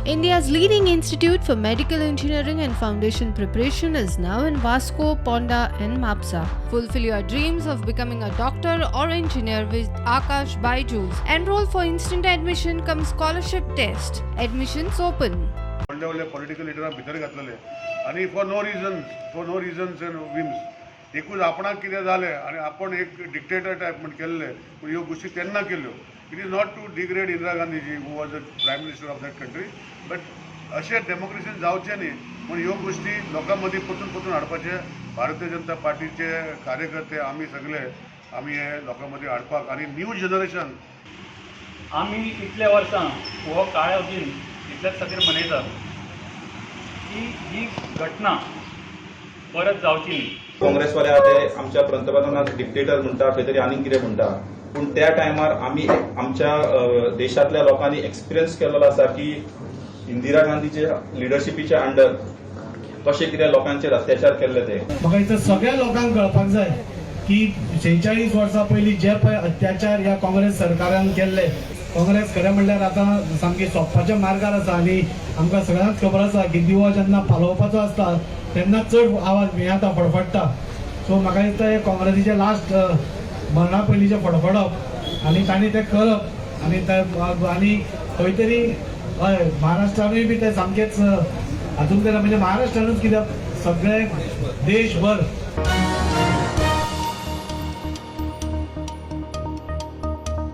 India's leading institute for medical engineering and foundation preparation is now in Vasco, Ponda and Mapsa. Fulfill your dreams of becoming a doctor or engineer with Akash Byju's. Enroll for instant admission cum scholarship test. Admissions open. व्हडले political लिडरां भितर घातलेले आनी for no reasons and whims एकूच आपणाक कितें जालें आनी आपण एक डिक्टेटर टायप म्हण केल्ले पूण ह्यो गोश्टी तेन्ना केल्यो. It is not to degrade Indira Gandhiji who was the prime minister of that country, but अशें डेमोक्रेसीन जावचें न्ही म्हूण ह्यो गोश्टी लोकां मदीं परतून हाडपाचे भारतीय जनता पार्टीचे कार्यकर्ते आमी सगळे आमी हे लोकां मदीं हाडपाक आनी न्यू जनरेशन आमी इतल्या वर्सां हो काळो दिन इतल्याच खातीर मनयतात की ही घटना परत जावची न्ही. काँग्रेसवाले आतां आमच्या पंतप्रधानाक डिक्टेटर म्हणटा खंय तरी आनीक कितें म्हणटा, पूण त्या टायमार आमी आमच्या देशांतल्या लोकांनी एक्सपिरियन्स केलेलो आसा की इंदिरा गांधीच्या लिडरशिपीच्या अंडर कशें कितें लोकांचेर अत्याचार केल्ले ते. म्हाका दिसता सगळ्या लोकांक कळपाक जाय की 46 वर्सां पयलीं जे पळय अत्याचार ह्या काँग्रेस सरकारान केल्ले, काँग्रेस खरें म्हणल्यार आतां सामकी सोंपपाच्या मार्गार आसा आनी आमकां सगळ्यांक खबर आसा की दिवो जेन्ना पालोवपाचो आसता तेन्ना चड आवाज येता फडफडटा. सो म्हाका दिसता हे काँग्रेसीचे लास्ट मरणा पयलींचे फडफडप आनी तांणी तें करप आनी खंय तरी हय महाराष्ट्रानूय बी ते सामकेच हातूंत म्हणजे महाराष्ट्रानूच कित्याक सगळे देशभर